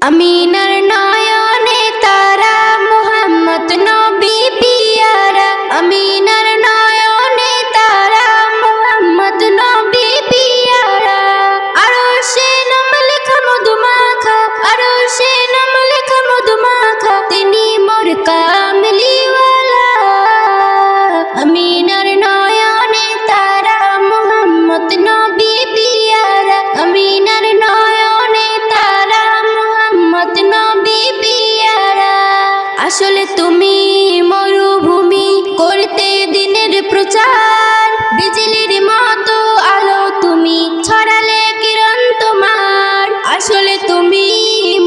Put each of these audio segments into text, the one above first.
আমিনার নয়নে তারা মুহাম্মদ নবী পিয়ারা। আমিনার নয়নে তারা মুহাম্মদ নবী পিয়ারা। আরশে নাম লেখা মধুমাখা, আরশে নাম লেখা মধুমাখা, তিনি মোর কামলিওয়ালা। আমিনার নয়নে তারা মুহাম্মদ নবী পিয়ারা। আমিনার নয়নে তারা মুহাম্মদ নবী পিয়ারা। আসলে তুমি মরুভূমি করতে দিনের প্রচার, বিজলির মতো আলো তুমি ছড়ালে কিরণ তোমার। আসলে তুমি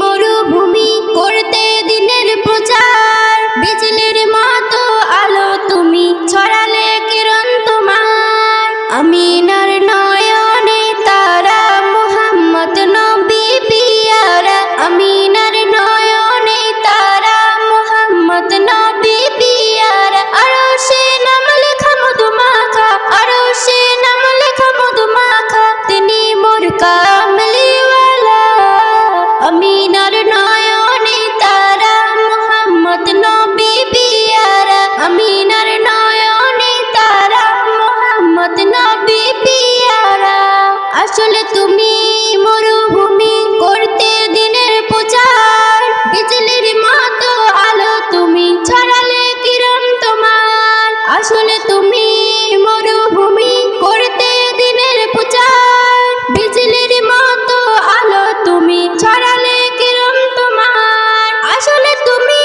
মরুভূমি করতে দিনের প্রচার, বিজলির মতো আলো তুমি ছড়ালে কিরণ তোমার। আমিনার নয়নে তারা মুহাম্মদ নবী পিয়ারা। আমিনার নয়নে তারা মুহাম্মদ নবী পিয়ারা। আরশে নাম লেখা মধুমাখা, আরশে নাম লেখা মধুমাখা, তিনি মোর কামলিওয়ালা। আমিনার নয়নে তারা মুহাম্মদ নবী পিয়ারা। আমিনার নয়নে তারা মুহাম্মদ নবী পিয়ারা। আসলে তুমি মরুভূমি করতে দিনের প্রচার, বিজলির মতো আলো তুমি ছড়ালে কিরণ তোমার। আসলে তুমি মরুভূমি করতে দিনের প্রচার, বিজলির মতো আলো তুমি ছড়ালে কিরণ তোমার। আসলে তুমি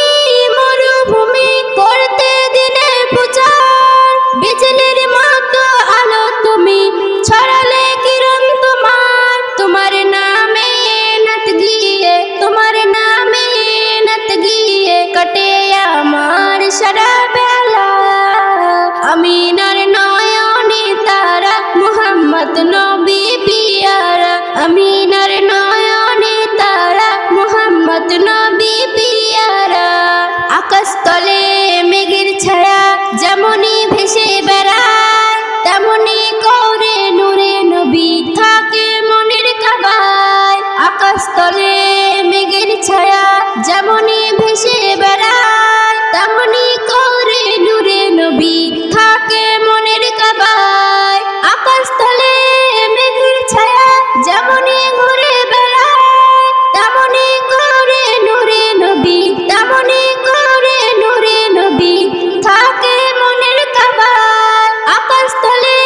মরুভূমি করতে দিনের প্রচার, বিজলির মতো আলো তুমি ছড়ালে কিরণ তোমার। তোমার নামে নাত গিয়ে, তোমার নামে নাত গিয়ে কাটে আমার সারা বেলা। আমিনার নয়নে তারা মুহাম্মদ নবী পিয়ারা। আমিনার নয়নে তারা মুহাম্মদ নবী পিয়ারা। আকাশ তলে মেঘের ছায়া যেমনই ভেসে বেড়ায়, তেমনি করে নূরে নবী থাকে মনের কাবায়। আকাশ তলে মেঘের ছায়া যেমনই ভেসে বেড়ায়, তেমনি করে নূরে নবী থাকে মনের কাবায়। আকাশ তলে মেঘের ছায়া যেমনই ঘুরে বেড়ায়, তেমনি করে নূরে নবী, তেমনি করে নূরে নবী থাকে মনের কাবায়। আকাশ তলে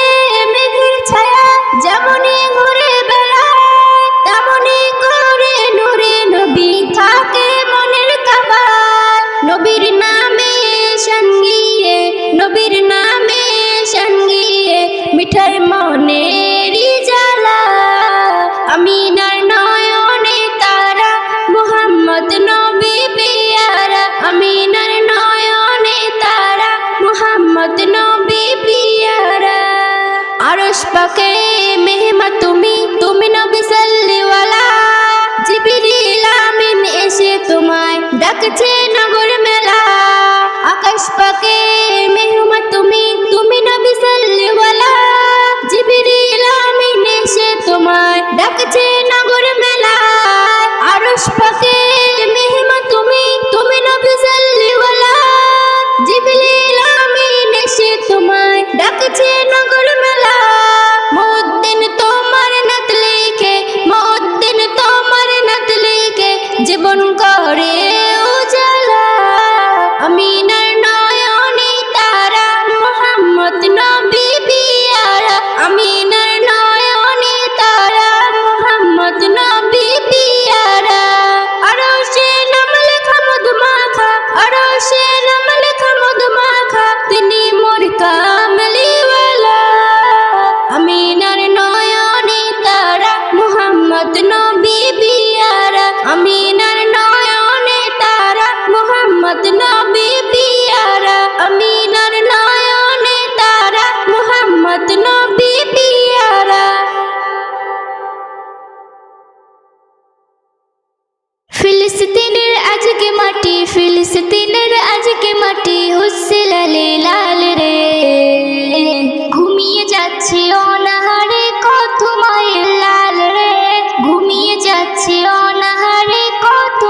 মেঘের ছায়া যেমনই ঘুরে বেড়ায়, তেমনি করে নূরে নবী থাকে মনের কাবায়। নবীর নামে সঙ্গিয়ে, নবীর নামে সঙ্গিয়ে মিঠাই মনেরই জ্বালা। আমিনার নয়নে তারা মুহাম্মদ নবী পিয়ারা। আমিনার নয়নে তারা মুহাম্মদ নবী পিয়ারা। আরশ পাকে মেহমা তুমি, তুমি নবী সাল্লিওয়ালা। জিবরিল আমিন এসে তোমায় ডাকছে নগর মেলা। আকাশ পাকে মেহমা তুমি, তুমি নবী সাল্লিওয়ালা। জিবরিল আমিন এসে তোমায় ডাকছে নগর মেলা। আরশ পাকে মেহমা তুমি, তুমি নবী সাল্লিওয়ালা। জিবরিল আমিন এসে তোমায় ডাকছে নগর মেলা। মুদ্দিন তোমার নাত লিখে, মুদ্দিন তোমার নাত লিখে জীবন করে উজালা। আমিনার নয়নে তারা মুহাম্মদ নবী পিয়ারা। আমিনার নয়নে তারা মুহাম্মদ নবী পিয়ারা। আরশে নাম লেখা মধুমাখা, আরশে নাম লেখা মধুমাখা, তিনি মোর কামলিওয়ালা। আমিনার নয়নে তারা মুহাম্মদ নবী পিয়ারা। আমিনার নয়নে তারা মুহাম্মদ নবী পিয়ারা। আমিনার নয়নে তারা মুহাম্মদ নবী পিয়ারা। ফিলিস্তিনের আজকে মাটি, ফিলিস্তিনের আজকে মাটি হচ্ছে লালে লাল রে। ঘুমিয়ে যাচ্ছে অনাহারে কত মায়ের লাল রে। ঘুমিয়ে যাচ্ছে অনাহারে কত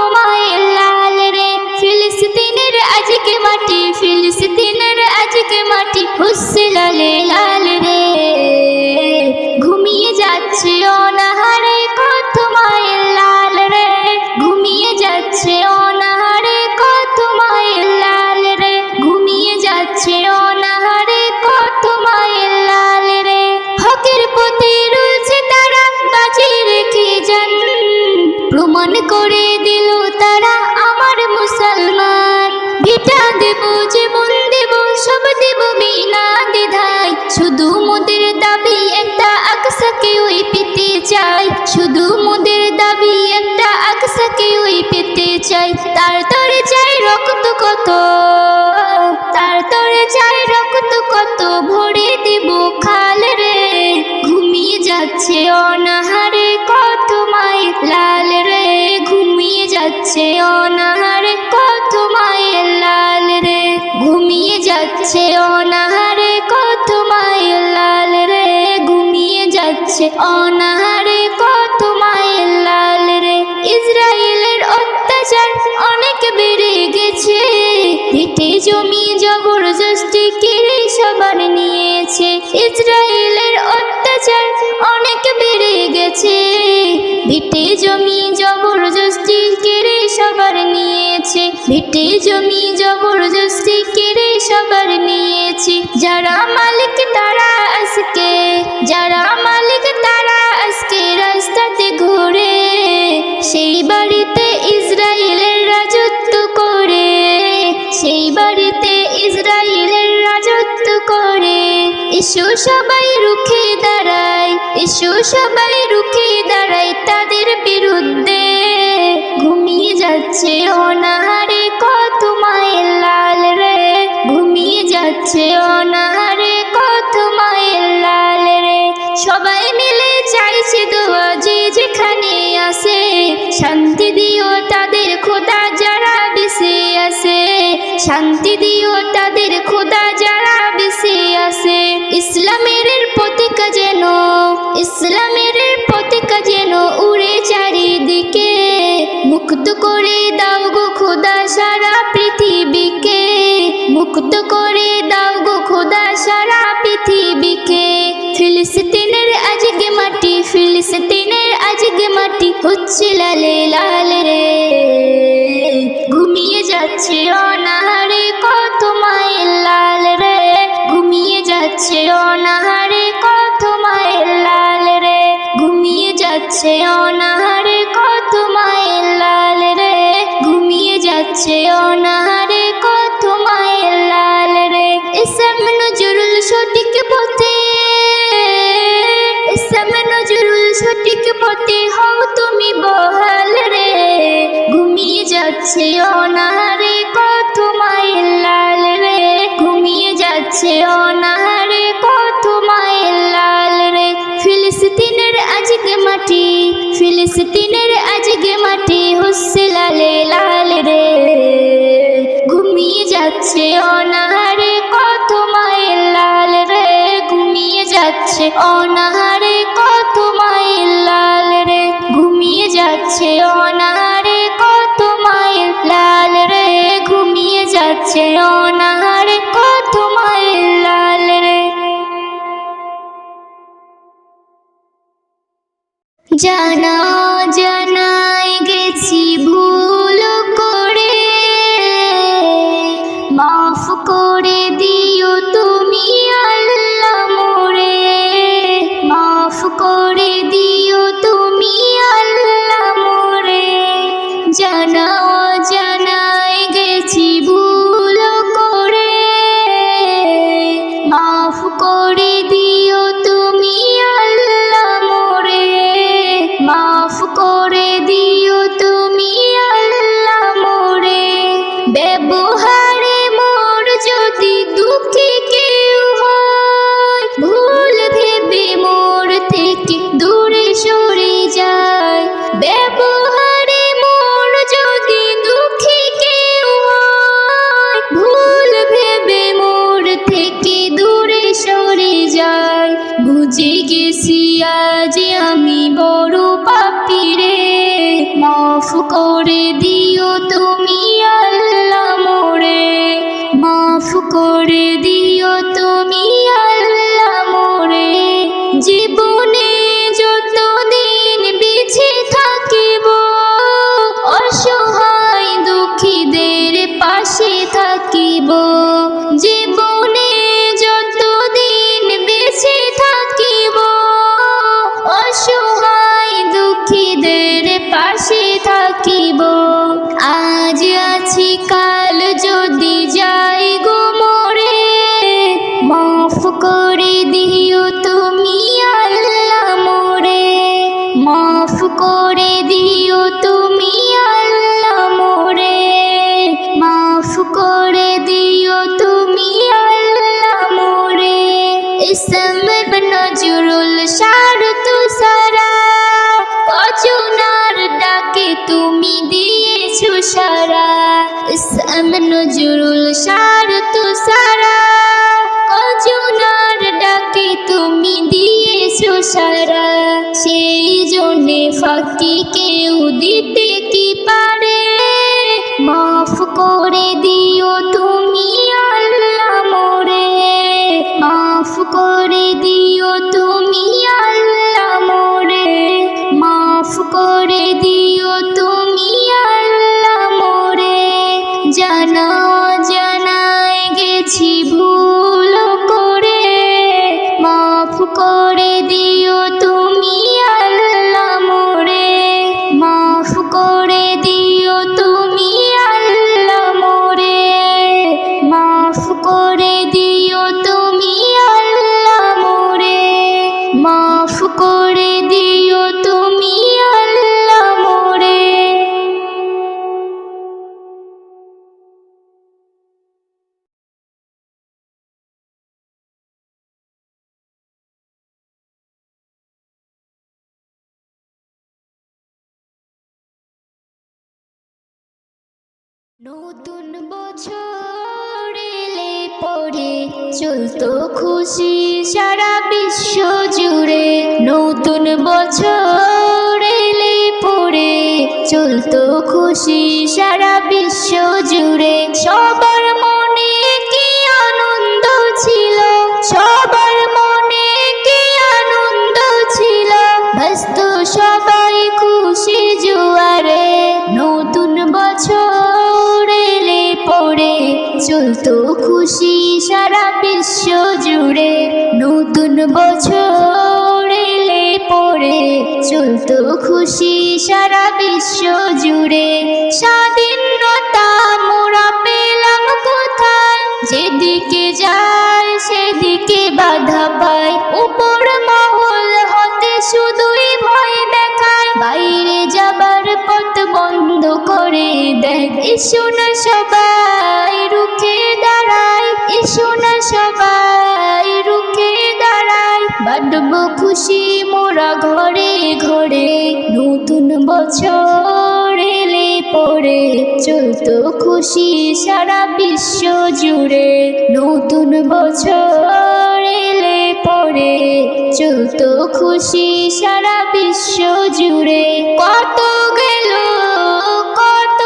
করে দিল তারা আমার মুসলমান। ভিটা দেব, জীবন দেব, সব দেব বিনা দ্বিধায়। শুধু মোদের দাবি একটা, আকসাকে ওই পেতে চাই। শুধু মোদের দাবি একটা, আকসাকে ওই পেতে চাই। তার তরে চাই রক্ত কত, তার তরে চাই রক্ত কত, ভরে দেব খাল রে। ঘুমিয়ে যাচ্ছে অনাহারে কত মায়ের লাল রে। ঘুমিয়ে যাচ্ছে অনাহারে কত মায়ের লাল রে। ঘুমিয়ে যাচ্ছে অনাহারে কত মায়ের লাল রে। ঘুমিয়ে যাচ্ছে অনাহারে কত মায়ের লাল রে। ইসরায়েলের অত্যাচার অনেক বেড়ে গেছে। ভিটে জমি জবরদস্তি কেড়ে সবার নিয়েছে। ইসরায়েলের অত্যাচার অনেক বেড়ে গেছে। ভিটে জমি জবরদস্তি কেড়ে সবার নিয়েছে। ভিটে জমি জবরদস্তি কেড়ে সবার নিয়েছে। যারা মালিক তারা আজকে, যারা মালিক তারা আজকে রাস্তাতে ঘুরে। সেই বাড়িতে ইসরায়েলের রাজত্ব করে, সেই বাড়িতে ইসরায়েলের রাজত্ব করে। এসো সবাই রুখে দাঁড়াই, এসো সবাই রুখে দাঁড়াই তাদের বিরুদ্ধে। ঘুমিয়ে যাচ্ছে অনাহারে কত মায়ের লাল রে। ঘুমিয়ে যাচ্ছে অনাহারে কত মায়ের লাল রে। সবাই মিলে চাইছে দোয়া যে যেখানে আসে। শান্তি দিও তাদের খোদা যারা বেঁচে আছে। শান্তি দিও তাদের খোদা যারা বেঁচে আছে। ইসলামের পতাকা যেন, ইসলামের পতাকা যেন উড়ে চারিদিকে। মুক্ত করে দাও গো খোদা সারা পৃথিবীকে। মুক্ত করে দাও গো খোদা সারা পৃথিবীকে। ফিলিস্তিনের আজকে মাটি, ফিলিস্তিনের আজকে মাটি হচ্ছে লালে লাল রে। ঘুমিয়ে যাচ্ছে অনাহারে কত মায়ের লাল রে। ঘুমিয়ে যাচ্ছে অনাহারে কত মায়ের লাল রে। ঘুমিয়ে যাচ্ছে অনাহারে কত মায়ের লাল রে। ঘুমিয়ে যাচ্ছে অনাহারে কত মায়ের লাল রে। ইসলাম নজরুল সঠিক পথে, ইসলাম নজরুল সঠিক পথে হও তুমি বহাল রে। ঘুমিয়ে যাচ্ছে অনাহারে কত মায়ের লাল রে। ঘুমিয়ে যাচ্ছে অনাহারে কত মায়ের লাল রে। ফিলিস্তিনের আজকে মাটি, ফিলিস্তিনের আজকে মাটি হচ্ছে লালে লাল রে। ঘুমিয়ে যাচ্ছে অনাহারে কত মায়ের লাল রে। ঘুমিয়ে যাচ্ছে অনাহারে কত মায়ের লাল রে। ঘুমিয়ে যাচ্ছে অনাহারে কত মায়ের লাল রে। ঘুমিয়ে যাচ্ছে অনাহারে কত মায়ের লাল রে। জানা জানাই গেছি ভুল করে, মাফ করে দিও তুমি আল্লাহ মোরে। মাফ করে দিও তুমি আল্লাহ মোরে। জানা জানাই গেছি ভুল করে, মাফ করে দিও তুমি আল্লাহ মোরে। মাফ করে দিও তুমি আল্লাহ মোরে। ব্যবহারে মোর যদি দুঃখী কেউ হয়, ভুল ভেবে মোর থেকে দূরে সরে যায়। ব্যবহারে মোর যদি দুঃখী কেউ হয়, ভুল ভেবে মোর থেকে দূরে সরে যায়। বুঝে গেছি আজ আমি বড় পাপী রে। মাফ করে দিও তুমি আল্লাহ মোরে। মাফ করে দিও তুমি আল্লাহ মোরে। জীবনে যতদিন বেঁচে থাকিব, অসহায় দুঃখীদের পাশে থাকিব। জীবনে যতদিন বেঁচে থাকিব, অসহায় দুঃখীদের পাশে থাকিব। সারা ইসলাম নজরুল সার তুষারা কজনার ডাকে তুমি দিয়েছো সারা সেই জন্যে ফাঁকি কেউ দিতে কি পারে মাফ করে দিও তুমি আল্লাহ মোরে মাফ করে দিও তুমি আল্লাহ মোরে মাফ করে দিও তুমি আল্লাহ মোরে জানা জানায় গেছি ভুল করে মাফ করে দিও তুমি আল্লাহ মোরে মাফ করে দিও তুমি আল্লাহ মোরে মাফ করে দিও তুমি আল্লাহ মোরে মাফ করে দিও তুমি আল্লাহ মোরে। নতুন বছর এলে পরে চলতো খুশি সারা বিশ্ব জুড়ে নতুন বছর এলে পরে চলতো খুশি সারা বিশ্ব জুড়ে সবার মনে কি আনন্দ ছিল সবার মনে কি আনন্দ ছিল ব্যস্ত সবাই খুশি জুয়ারে নতুন বছর এলে পরে চলতো খুশি সারা বিশ্ব জুড়ে নতুন বছর এলে পরে চলতো খুশি সারা বিশ্ব জুড়ে স্বাধীনতা মোরা পেলাম কোথায় যেদিকে যায় সেদিকে বাধা পায় উপর মহল হতে শুধুই ভয় দেখায় বাইরে যাবার পথ বন্ধ করে দেয় এসো না সবাই রুখে দাঁড়ায় এসো না সবাই রুখে দাঁড়ায় বাঁধবো খুশি মোরা ঘরে ঘরে নতুন বছর এলে পরে চলতো খুশি সারা বিশ্ব জুড়ে নতুন বছর এলে পরে চলতো খুশি সারা বিশ্ব জুড়ে কত গেল কত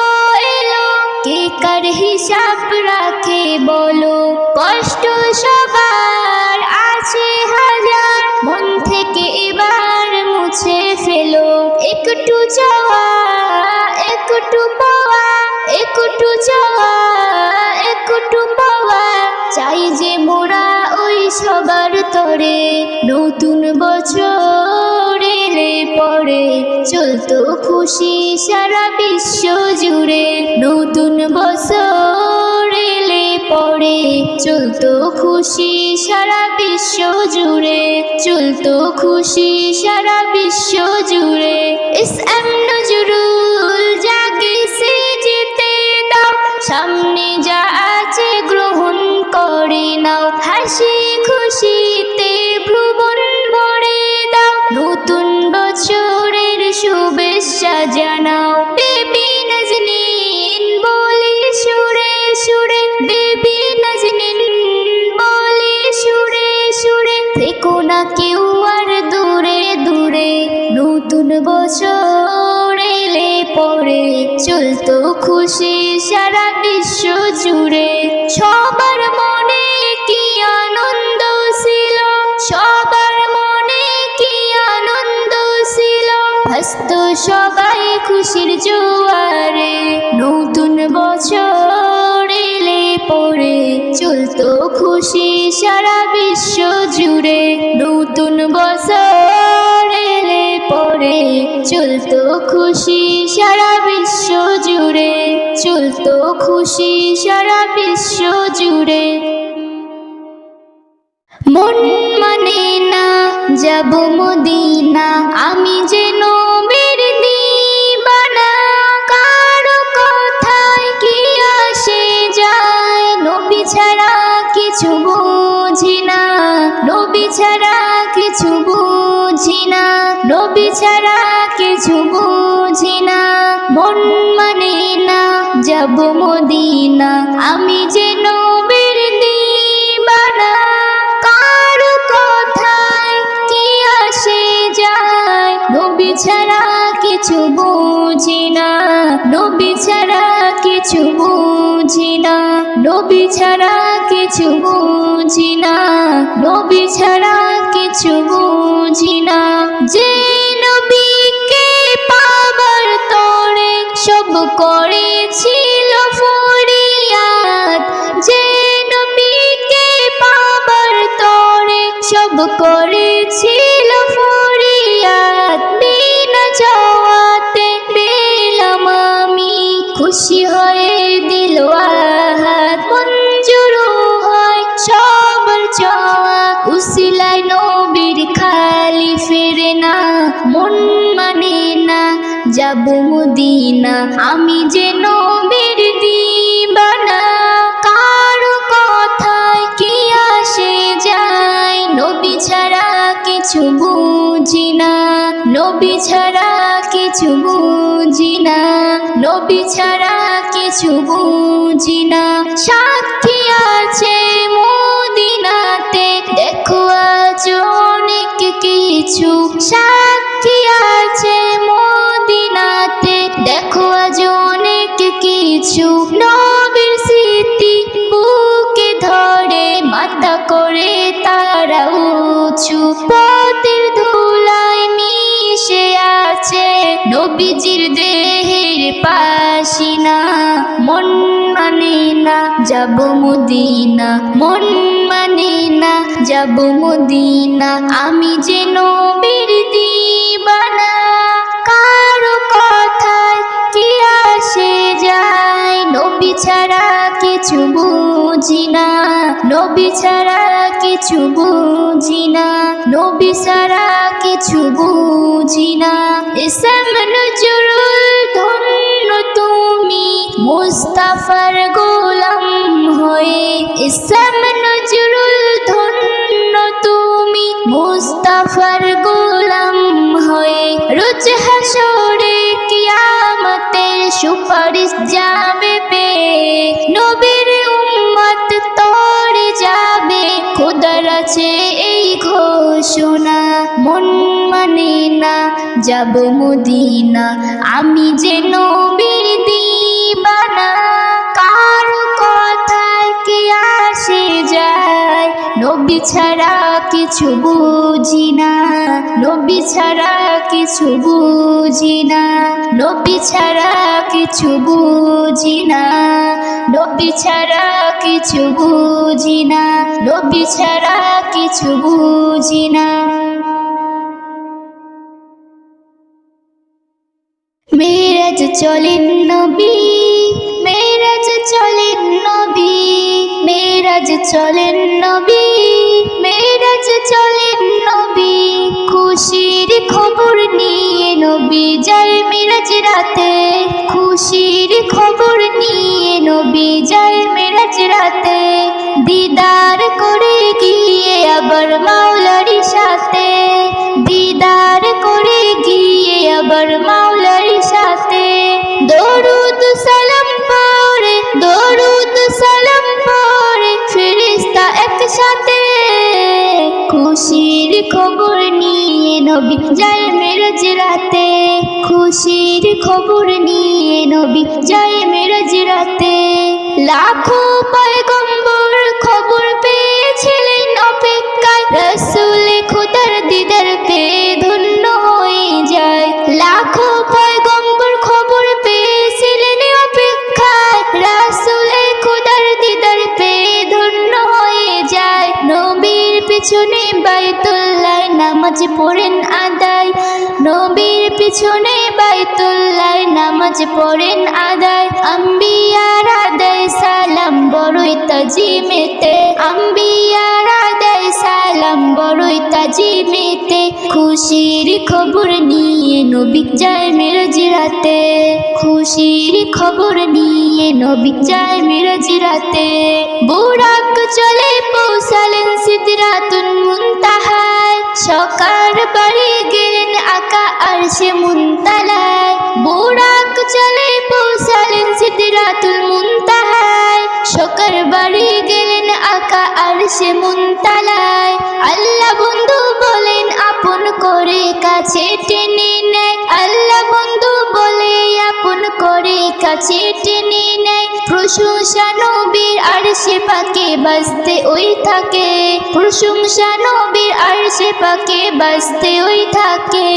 এলো কে কার হিসাব রাখে বলো কষ্ট সবার আছে হাজার মন থেকে এবার মুছে ফেলো একটু চাওয়া একটু পাওয়া একটু চাওয়া একটু পাওয়া চাই যে মোরা ওই সবার তরে নতুন বছর এলে পরে চলতো খুশি সারা বিশ্ব জুড়ে নতুন বছর এলে পরে চলতো খুশি সারা বিশ্ব জুড়ে চলতো খুশি সারা বিশ্ব জুড়ে ইসলাম নজরুল যাকে সে যেতে দাও সামনে যা আছে গ্রহণ করে নাও হাসি খুশিতে ভ্রুবন ভরে দাও নতুন বছরের শুভেচ্ছা জানাও বেবি নাজনীন বলি সুরে সুরে বেবি নাজনীন বলি সুরে সুরে থেকো না কেউ আর দূরে দূরে নতুন বছর এলে পরে চলতো খুশি সারা বিশ্ব জুড়ে সবার মনে কি আনন্দ ছিল সবার মনে কি আনন্দ ছিল ব্যস্ত সবাই খুশির জোয়ারে নতুন বছর এলে পরে চলতো খুশি সারা বিশ্ব জুড়ে নতুন বছর এলে পরে চলতো খুশি সারা বিশ্ব জুড়ে চলতো খুশি সারা বিশ্ব জুড়ে মন মানে না যাব মদিনা আমি যেন বের দিবানা কারো কথায় কি আসে যায় নবী ছাড়া কিছু বুঝি না নবী ছাড়া কিছু বুঝি না নবী ছাড়া কিছু বুঝি না মন মানে না যাব মদিনা। আমি যে নবীর দিওয়ানা, কার কথায় কি আসে যায়, নবী ছাড়া কিছু বুঝি না, নবী ছাড়া কিছু বুঝি না, নবী ছাড়া কিছু বুঝি না, নবী ছাড়া কিছু বুঝি না। যে নবীকে পাবার তরে সব করেছিল ফরিয়াদ, যে নবীকে পাবার তরে সব করেছিল ফরিয়াদ, বিনা চাওয়াতে পেলাম আমি, খুশি হয়ে দিল আহাদ, মঞ্জুর হয় সবার চাওয়া, উসিলায় নবীর খালি ফেরে না, মন মানে না যাব মদিনা। আমি যে নবীর দিওয়ানা, কার কথায় কি আসে যায়, নবী ছাড়া কিছু বুঝি না, নবী ছাড়া কিছু বুঝি না, নবী ছাড়া কিছু বুঝি না। সাক্ষী আছে মদিনাতে দেখো আজ অনেক কিছু, সাক্ষী আছে মদিনাতে দেখো আজ অনেক কিছু, নবীর স্মৃতি বুকে ধরে মাথা করে তারা উঁচু, পথের ধুলায় মিশে আছে নবীজির দেহের পাসিনা, মন মানে না যাব মদিনা, মন মানে না যাব মদিনা। আমি যে নবীর দিওয়ানা, কার কথায় কি আসে যায়, নবী ছাড়া কিছু বুঝি না, নবী ছাড়া কিছু বুঝি না, নবী ছাড়া কিছু বুঝি না। ইসলাম নজরুল ধন্য তুমি মুস্তাফার গোলাম হয়ে, ইসলাম নজরুল ধন্য তুমি মুস্তাফার গোলাম হয়ে, রোজ হাসরে কিয়ামতের সুপারিশ যাবে পেয়ে, নবীর উম্মত তরে যাবে খোদার আছে এই ঘোষণা, মন মানে না যাব মদিনা। আমি যে নবীর দিওয়ানা, কার কথায় কি আসে যায়, নবী ছাড়া কিছু বুঝি না, নবী ছাড়া কিছু বুঝি না, নবী ছাড়া কিছু বুঝি না, নবী ছাড়া কিছু বুঝি না, নবী ছাড়া কিছু বুঝি না। মেরাজ চলেন নবী, মেরাজ চলেন নবী, মেরাজ চলেন নবী, মেরাজ চলেন নবী, খুশির খবর নিয়ে নবী যায় মেরাজ রাতে, খুশির খবর নিয়ে নবী যায় মেরাজ রাতে, দিদার করে গিয়ে আবার মাওলার সাথে, দিদার করে গিয়ে আবার মাওলার সাথে, দরুদ সালাম পড়ে, দরুদ সালাম পড়ে ফেরেশতা একসাথে, খুশির খবর নিয়ে নবী যায় মেরাজ রাতে, খুশির খবর নিয়ে নবী যায় মেরাজ রাতে। লাখো পয়গম্বর খবর পেয়েছিলেন অপেক্ষায়, রাসূল খোদার দিদার পেয়ে ধন্য হয়ে যায়, লাখো পয়গম্বর খবর পেয়েছিলেন অপেক্ষায়, রাসূল খোদার দিদার পেয়ে ধন্য হয়ে যায়, নবীর পিছনে বাইতুল্লাহ নামাজ পড়েন আদায়, নবীর পিছনে বাইতুল্লাহ নামাজ পড়েন আদায়, আম্বিয়ারা দেয় সালাম বড়ই তাজিমেতে, আম্বিয়ারা দেয় সালাম বড়ই তাজিমেতে, খুশির খবর নিয়ে নবী যায় মেরাজ রাতে, খুশির খবর নিয়ে নবী যায় মেরাজ রাতে, বুরাক চলে পৌঁছালেন সিদরাতুল মুনতাহায়, সকার বাড়ি গেলেন আকা আরশে মুনতালায়, বুরাক চলে পৌঁছালেন সিদরাতুল মুনতাহায়, শোকর বাড়ি গেলেন আকা আরশে মুনতালায়। আল্লাহ বন্ধু বলেন আপন করে কাছে টেনে নেয়, আল্লাহ বন্ধু বলে আপন করে কাছে টেনে নেয়। প্রশংসা নবীর আরশে পাকে বাজতে ওই থাকে, প্রশংসা নবীর আরশে পাকে বাজতে ওই থাকে।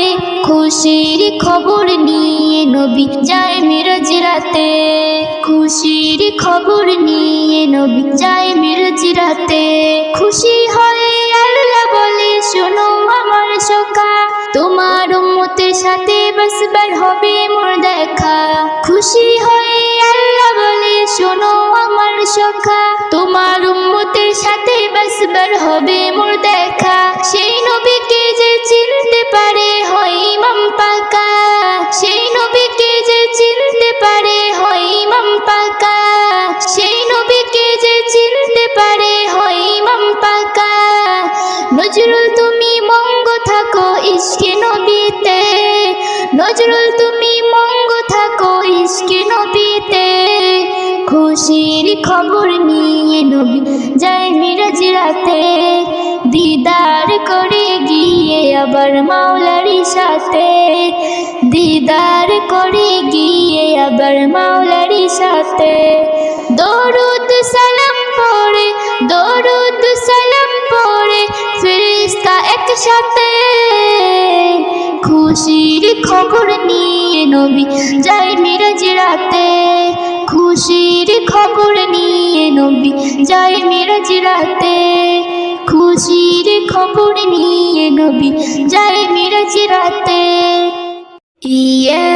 খুশির খবর নিয়ে নবী যায় মিরাজ রাতে, খুশির খবর নিয়ে নবী যায় মিরাজ রাতে। খুশি হয়ে আল্লাহ বলে শোনো আমার সখা, তোমার উম্মতের সাথে বাসবার হবে মোর দেখা। খুশি হয়ে আল্লাহ বলে শোনো আমার সখা, তোমার উম্মতের সাথে বাসবার হবে মোর দেখা। সেই নবীকে যে চিনতে পারে হয় ইমাম পাকা, সেই নবীকে যে চিনতে পারে হয় ইমাম পাকা, সেই নবীকে যে চিনতে পারে হয় ইমাম পাকা। নজরুল তুমি মঙ্গ থাকো ইশকে নবীতে, নজরুল তুমি মঙ্গ থাকো ইশকে নবীতে। খুশির খবর নিয়ে নবী যায় মিরাজ রাতে, দিদার করে গিয়ে আবার মাওলারি সাথে, দিদার করে গিয়ে আবার মাওলারি সাথে। দরুদ সালাম পড়ে, দরুদ সালাম পড়ে ফেরেশতা একসাথে। খুশির খবর নিয়ে নবী যায় মিরাজ রাতে, খুশির খবর নিয়ে নবী যায় মিরাজ রাতে, খুশির খবর নিয়ে নবী যায় মিরাজ রাতে। ইয়া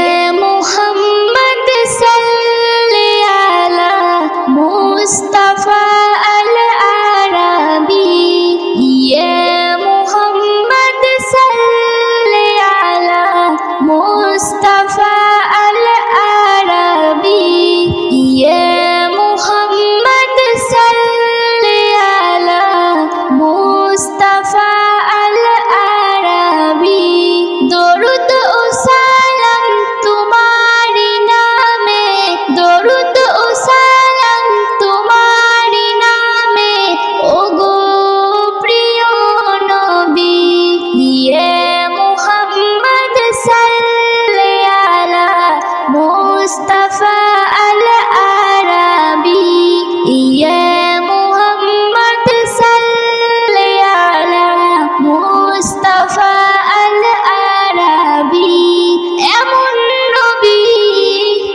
মুহাম্মদ সাল্লি আলা মুস্তাফা আল আরাবি, ইয়া মুহাম্মদ সাল্লি আলা মুস্তাফা আল আরাবি, ইয়া মুহাম্মদ সাল্লি আলা মুস্তাফা আল আরাবি। দরুদ ও সালাম তোমারি নামে, দরুদ ও সালাম তোমারি নামে, ওগো প্রিয় নবী। ইয়ে মুহাম্মদ সাল্লি আলা মুস্তাফা আল আরাবি, ইয়ে মুহাম্মদ সাল্লি আলা মুস্তাফা আল আরাবি। এমন নবী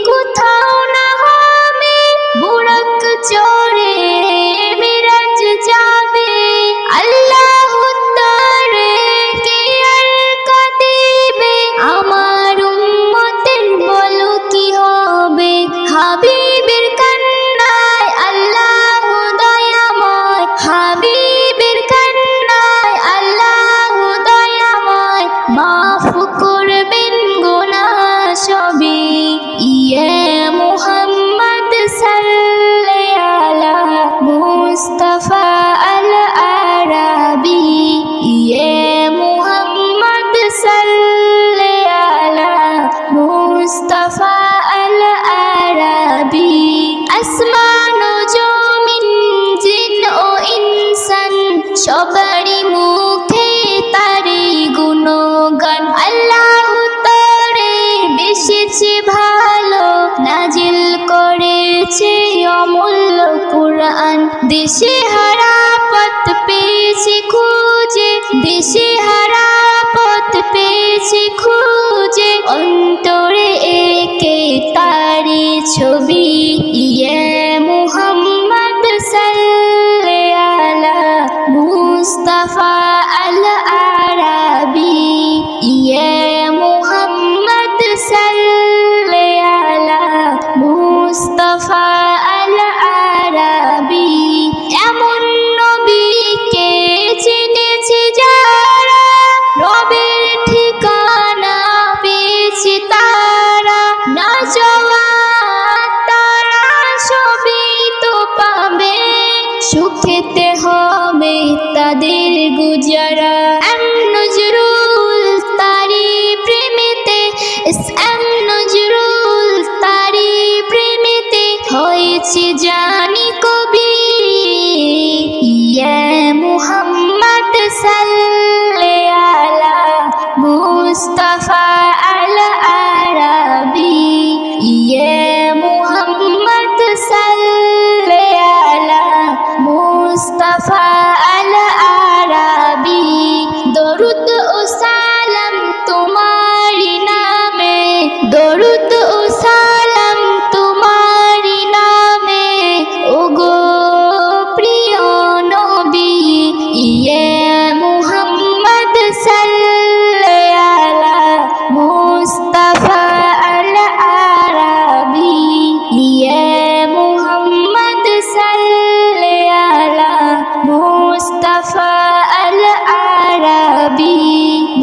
কোথাও না হবে, বুরাক চড়ে মিরাজ যাবে। আল্লাহ তরে কে আর কাঁদিবে, আমার উম্মতের বলো কি হবে। হাবিবের কান্নায় আল্লাহ দয়াময়, হাবিবের কান্নায় আল্লাহ দয়াময়, মাফ করবেন গুনাহ সবই। ইয়ে মুহাম্মদ সাল্লি আলা মুস্তাফা আল আরাবি, ইয়ে মুহাম্মদ সাল্লি আলা মুস্তাফা আল আরাবি। আসমান ও জমিন জিন ও ইনসান সবারই মুখে তারি গুণগান। আল্লাহ তরে বেশেছে ভালো, নাজিল করেছে অমূল্য কুরআন। দেশে হারা পথ পেয়েছে খুঁজে, দেশে হারা পথ পেয়েছে খুঁজে, অন্তরে একে তারি ছবি। ইয়ে মুহাম্মদ সাল্লি আলা মুস্তাফা আল আরাবি, ইয়ে মুহাম্মদ সাল্লি আলা মুস্তাফা আল আরাবি। এমন নবীকে চিনেছে যারা, রবের ঠিকানা পেয়েছে তারা। না চাওয়া তারা সবই তো পাবে, সুখেতে হবে তাদের গুজারা। এম নজরুল তারি প্রেমেতে, এস এম নজরুল তারি প্রেমেতে, পৌঁছে জানি কবি ইয়া মুহাম্মদ সাল্লি আলা মুস্তাফা আল আরাবি ইয়া মুহাম্মদ সাল্লি আলা মুস্তাফা আল আরাবি দরুদ ও সালাম তোমারি নামে দরুদ ও সালাম তোমারি নামে ওগো প্রিয় নবী ইয়া মুহাম্মদ সাল্লি আলা মুস্তাফা আল আরাবি ইয়া মুহাম্মদ সাল্লি আলা মুস্তাফা আল আরাবি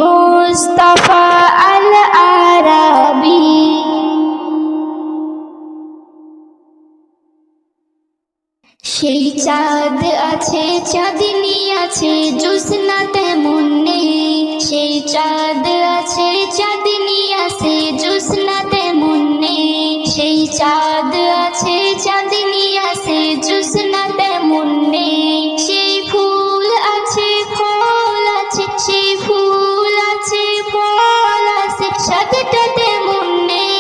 মুস্তাফা আল আরাবি সেই চাঁদ আছে চাঁদনি আছে জোছনা তেমন নেই সেই চাঁদ আছে চাঁদনি আছে জোছনা তেমন নেই সেই চাঁদ আছে চাঁদনি আছে জোছনা তেমন নেই সেই ফুল আছে ফল আছে সেই ফুল আছে ফল আছে সাথটা তেমন নেই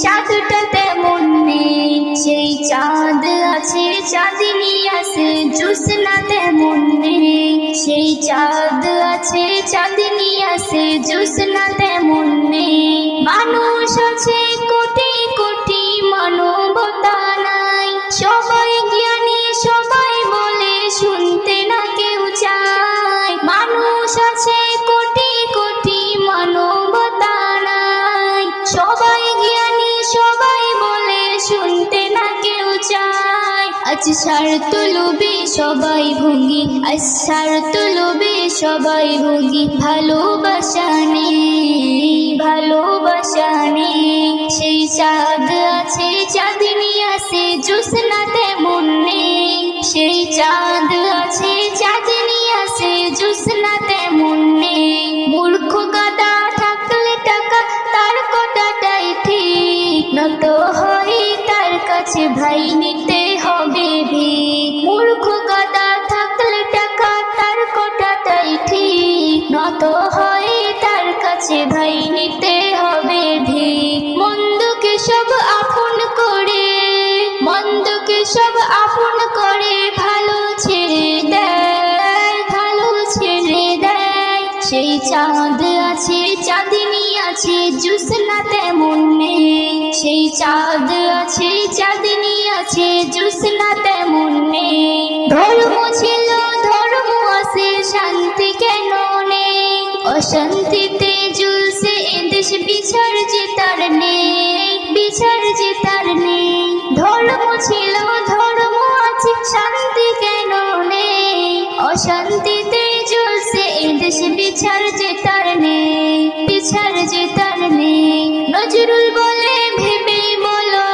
সাথটা তেমন নেই সেই চাঁদ আছে চাঁদনি আছে জোছনা তেমন নেই সেই চাঁদ আছে চাঁদনি আছে জোছনা তেমন নেই মানুষ আছে কোটি কোটি মানবতা নাই সবাই জ্ঞানী সবাই বলে শুনতে না কেউ চায় মানুষ আছে কোটি কোটি মানবতা নাই সবাই জ্ঞানী সবাই বলে শুনতে না কেউ চায় আজ স্বার্থ লোভে সবাই ভঙ্গি আজ স্বার্থ লোভে সবাই ভঙ্গি ভালোবাসা নেই ভালোবাসা নেই সেই চাঁদ আছে চাঁদনি আছে জোছনা তেমন নেই সেই চাঁদ আছে চাঁদনি আছে জোছনা তেমন নেই মূর্খ গাদা থাকলে টাকা তার কটাটাই ঠিক নত হয় তার কাছে ভাই নিতে হবে ভিক মূর্খ গাদা থাকলে টাকা তার কটাটাই ঠিক নত হয় তার কাছে ভাই নিতে হবে ভিক মন্দকে সব আপন করে মন্দকে সব আপন করে ভালো ছেড়ে দেয় ভালো ছেড়ে দেয় সেই চাঁদ আছে চাঁদনি আছে জোছনা তেমন নেই সেই চাঁদ আছে চাঁদনি আছে জোছনা তেমন নেই ধর্ম ছিল ধর্ম আছে শান্তি কেন নেই অশান্তিতে ঝুলছে এদেশ বিচার জেতার নেই বিচার জেতার নেই ধর্ম ছিল ধর্ম আছে শান্তি কেন নেই অশান্তিতে ঝুলছে এদেশ বিচার জেতার নেই বিচার জেতার নেই নজরুল বলে ভেবে বলো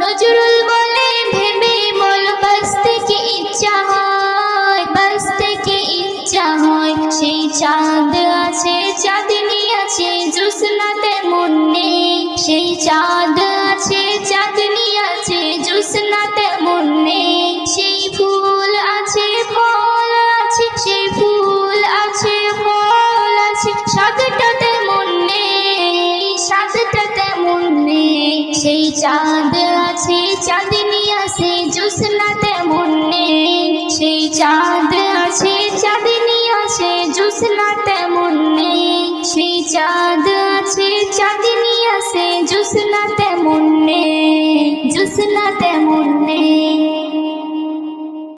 নজরুল বলে ভেবে বলো বাঁচতে কি ইচ্ছা হয় বাঁচতে কি ইচ্ছা হয় সেই চাঁদ আছে চাঁদনি আছে জোছনা তেমন নেই সেই চাঁদ আছে চাঁদনি আছে জোছনা তেমন নেই সেই ফুল আছে ফল আছে সেই ফুল আছে ফল আছে সাথটা তেমন নেই সাথটা তেমন নেই সেই চাঁদ আছে চাঁদনি আছে জোছনা তেমন নেই সেই চাঁদ আছে চাঁদনি আছে জোছনা তেমন নেই সেই চাঁদ